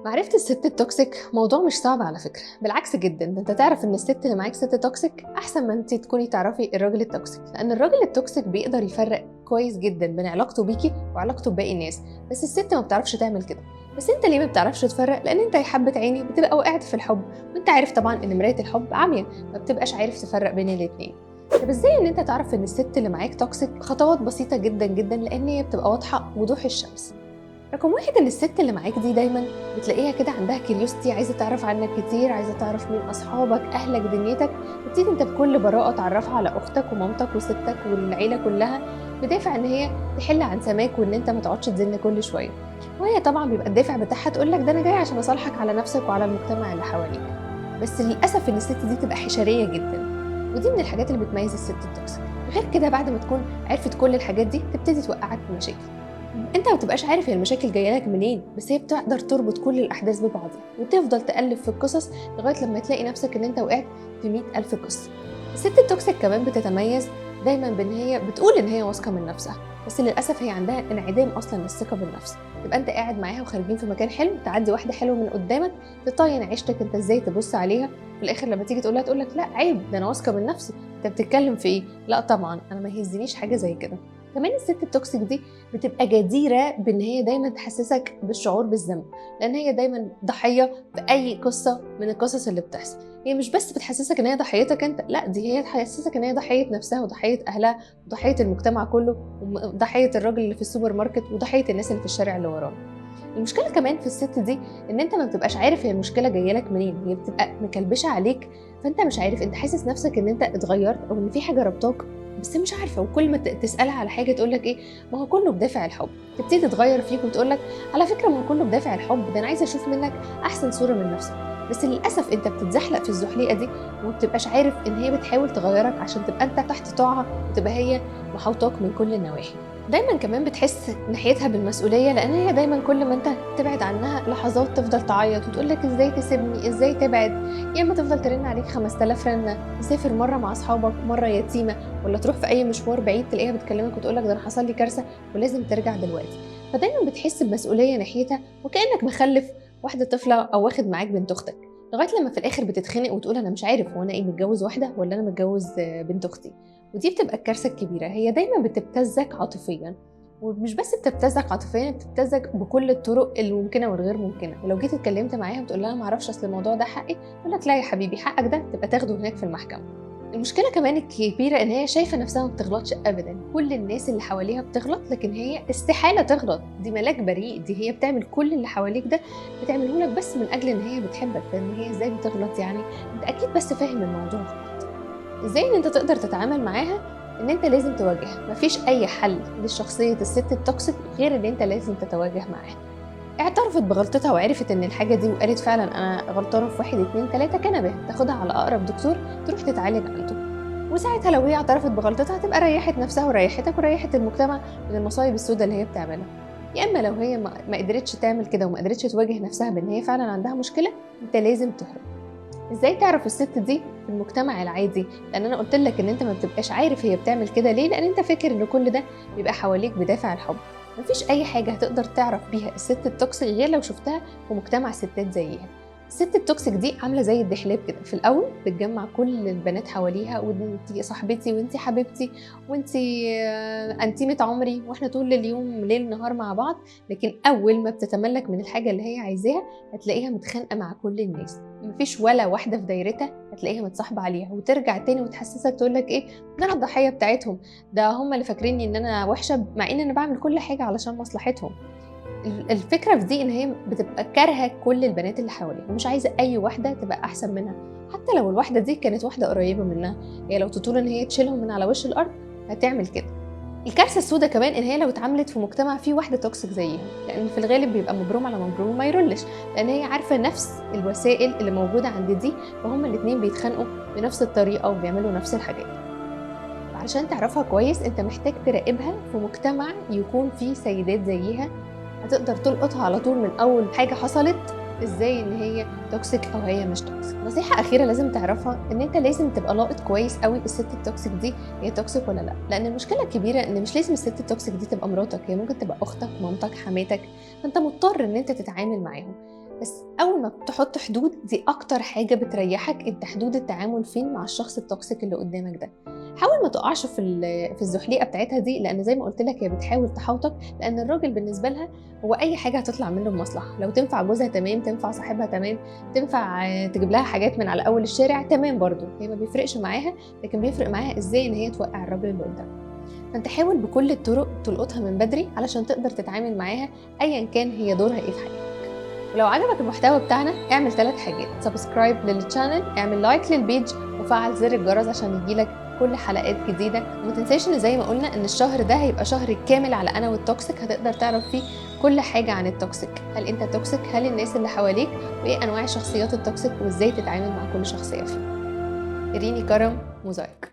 معرفة الست التوكسيك موضوع مش صعب على فكرة، بالعكس جدا. ده انت تعرف ان الست اللي معاك ست توكسيك احسن ما انت تكوني تعرفي الراجل التوكسيك، لان الراجل التوكسيك بيقدر يفرق كويس جدا بين علاقته بيكي وعلاقته بباقي الناس، بس الست ما بتعرفش تعمل كده. بس انت ليه ما بتعرفش تفرق؟ لان انت يا حبة عيني بتبقى وقعت في الحب، وانت عارف طبعا ان مراية الحب عمياء، ما بتبقاش عارف تفرق بين الاتنين. طب ازاي ان انت تعرف ان الست اللي معاك توكسيك؟ خطوات بسيطة جدا جدا، لان هي بتبقى واضحة وضوح الشمس. رقم واحد، ان الست اللي معاك دي دايما بتلاقيها كده عندها كيوريوستي، عايزه تعرف عنك كتير، عايزه تعرف مين اصحابك، اهلك، دنيتك. تبتدي انت بكل براءه تعرفها على اختك ومامتك وستك والعيله كلها، بدافع ان هي تحل عن سماك، وان انت ما تقعدش تزن كل شويه. وهي طبعا بيبقى الدافع بتاعها تقول لك ده انا جايه عشان اصالحك على نفسك وعلى المجتمع اللي حواليك. بس للاسف ان الست دي تبقى حشريه جدا، ودي من الحاجات اللي بتميز الست التوكسيك. غير كده بعد ما تكون عرفت كل الحاجات دي تبتدي توقعك في مشاكل. انت ما بتبقاش عارف هي المشاكل جايه لك منين، بس هي بتقدر تربط كل الاحداث ببعضها وتفضل تالف في القصص لغايه لما تلاقي نفسك ان انت وقعت في 100,000 قصه. الست التوكسيك كمان بتتميز دايما بان هي بتقول ان هي واثقه من نفسها، بس للاسف هي عندها انعدام اصلا للثقه بالنفس. تبقى انت قاعد معاها وخارجين في مكان حلو، تعدي واحده حلوه من قدامك تطين عيشتك انت ازاي تبص عليها، في الاخر لما تيجي تقول لك لا عيب، ده انا واثقه من نفسي، انت بتتكلم في ايه؟ لا طبعا انا ما يهزنيش حاجه زي كده. كمان الست التوكسيك دي بتبقى جديرة بان هي دايما تحسسك بالشعور بالذنب، لان هي دايما ضحية في اي قصة من القصص اللي بتحصل. هي مش بس بتحسسك ان هي ضحيتك انت، لا دي هي تحسسك ان هي ضحية نفسها وضحية اهلها وضحية المجتمع كله وضحية الراجل اللي في السوبر ماركت وضحية الناس اللي في الشارع اللي ورانا. المشكلة كمان في الست دي ان انت ما بتبقاش عارف هي المشكلة جاية لك منين، هي بتبقى مكلبشة عليك، فانت مش عارف، انت حاسس نفسك ان انت اتغيرت او ان في حاجة ربطاك، بس مش عارفه. وكل ما تسالها على حاجه تقول لك ايه، ما هو كله بدافع الحب. تبتدي تغير فيك وتقول لك على فكره ما هو كله بدافع الحب، ده انا عايزه اشوف منك احسن صوره من نفسك. بس للاسف انت بتتزحلق في الزحليقه دي وما بتبقاش عارف ان هي بتحاول تغيرك عشان تبقى انت تحت طاعه وتبقى هي محوطاك من كل النواحي. دايما كمان بتحس ناحيتها بالمسؤوليه، لان هي دايما كل ما انت تبعد عنها لحظات تفضل تعيط وتقول لك ازاي تسيبني، ازاي تبعد. يا اما تفضل ترن عليك 5000 رنه، تسافر مره مع اصحابك مره يتيمه، ولا تروح في اي مشوار بعيد تلاقيها بتكلمك وتقول لك ده انا حصل لي كارثه ولازم ترجع دلوقتي. فدايما بتحس بمسؤوليه ناحيتها وكانك مخلف واحده طفله او واخد معاك بنت اختك، لغايه لما في الاخر بتتخنق وتقول انا مش عارف هو انا ايه، متجوز واحده ولا انا متجوز بنت اختي. ودي بتبقى الكارثه الكبيره. هي دايما بتبتزك عاطفيا، ومش بس بتبتزك عاطفيا، بتبتزك بكل الطرق الممكنه والغير ممكنه. ولو جيت اتكلمت معاها وتقول لها ما اعرفش اصل الموضوع ده حقي، تقول لك لا يا حبيبي، حقك ده تبقى تاخده هناك في المحكمه. المشكله كمان الكبيره ان هي شايفه نفسها ما بتغلطش ابدا، كل الناس اللي حواليها بتغلط لكن هي استحاله تغلط، دي ملاك بريء، دي هي بتعمل كل اللي حواليك ده بتعمله لك بس من اجل ان هي بتحبك. لان هي ازاي بتغلط يعني؟ انت اكيد بس فاهم الموضوع غلط. ازاي ان انت تقدر تتعامل معاها؟ ان انت لازم تواجهها، مفيش اي حل لشخصيه الست التوكسيك غير ان انت لازم تتواجه معاها. اعترفت بغلطتها وعرفت ان الحاجه دي وقالت فعلا انا غلطانه في 1 2 3 كان بها، تاخدها على اقرب دكتور تروح تتعالج عنده. وساعتها لو هي اعترفت بغلطتها تبقى ريحت نفسها وريحتك وريحت المجتمع من المصايب السوداء اللي هي بتعملها. يا اما لو هي ما قدرتش تعمل كده وما قدرتش تواجه نفسها بان هي فعلا عندها مشكله، انت لازم تهرب. ازاي تعرف الست دي في المجتمع العادي؟ لان انا قلت لك ان انت ما بتبقاش عارف هي بتعمل كده ليه، لان انت فاكر ان كل ده بيبقى حواليك بدافع الحب. مفيش اي حاجه هتقدر تعرف بيها الست التوكسيك غير لو شفتها في مجتمع ستات زيها. الست التوكسيك دي عامله زي الدحلاب كده، في الاول بتجمع كل البنات حواليها، وانتي صاحبتي وانتي حبيبتي وانتي انتيمه عمري، واحنا طول اليوم ليل نهار مع بعض. لكن اول ما بتتملك من الحاجه اللي هي عايزاها هتلاقيها متخانقه مع كل الناس، مفيش ولا واحده في دايرتها هتلاقيها متصاحبه عليها، وترجع تاني وتحسسك تقول لك ايه، ده انا الضحيه بتاعتهم، ده هم اللي فاكريني ان انا وحشه مع ان انا بعمل كل حاجه علشان مصلحتهم. الفكره في دي ان هي بتبقى كارهه كل البنات اللي حواليها ومش عايزه اي واحده تبقى احسن منها، حتى لو الواحده دي كانت واحده قريبه منها. هي لو تطول ان هي تشيلهم من على وش الارض هتعمل كده. الكارثه السوداء كمان ان هي لو اتعاملت في مجتمع فيه واحده توكسيك زيها، لان في الغالب بيبقى مبروم على مبروم ما يرولش، لان هي عارفه نفس الوسائل اللي موجوده عند دي، فهم الاثنين بيتخانقوا بنفس الطريقه وبيعملوا نفس الحاجات. علشان تعرفها كويس انت محتاج تراقبها في مجتمع يكون فيه سيدات زيها، هتقدر تلقطها على طول من اول حاجه حصلت ازاي ان هي توكسيك او هي مش توكسيك. نصيحه اخيره لازم تعرفها ان انت لازم تبقى لاقط كويس قوي الست التوكسيك دي هي توكسيك ولا لا، لان المشكله الكبيره ان مش لازم الست التوكسيك دي تبقى مراتك، هي ممكن تبقى اختك، مامتك، حماتك، فانت مضطر ان انت تتعامل معاهم. بس اول ما بتحط حدود دي اكتر حاجه بتريحك، انت حدود التعامل فين مع الشخص التوكسيك اللي قدامك ده. حاول ما تقعش في الزحليقه بتاعتها دي، لان زي ما قلت لك هي بتحاول تحاوطك، لان الراجل بالنسبه لها هو اي حاجه هتطلع منه بمصلحه. لو تنفع جوزها تمام، تنفع صاحبها تمام، تنفع تجيب لها حاجات من على اول الشارع تمام برضو، هي ما بيفرقش معاها، لكن بيفرق معاها ازاي ان هي توقع الراجل اللي قدامها. فانت حاول بكل الطرق تلقطها من بدري علشان تقدر تتعامل معاها ايا كان هي دورها ايه في حياتك. ولو عجبك المحتوى بتاعنا اعمل 3 حاجات: سبسكرايب للشانل، اعمل لايك للبيج، وفعل زر الجرس عشان يجيلك كل حلقات جديده. وما تنساش ان زي ما قلنا ان الشهر ده هيبقى شهر كامل على انا والتوكسيك، هتقدر تعرف فيه كل حاجه عن التوكسيك. هل انت توكسيك؟ هل الناس اللي حواليك؟ وايه انواع شخصيات التوكسيك؟ وازاي تتعامل مع كل شخصيه فيه. إريني كرم، موزايك.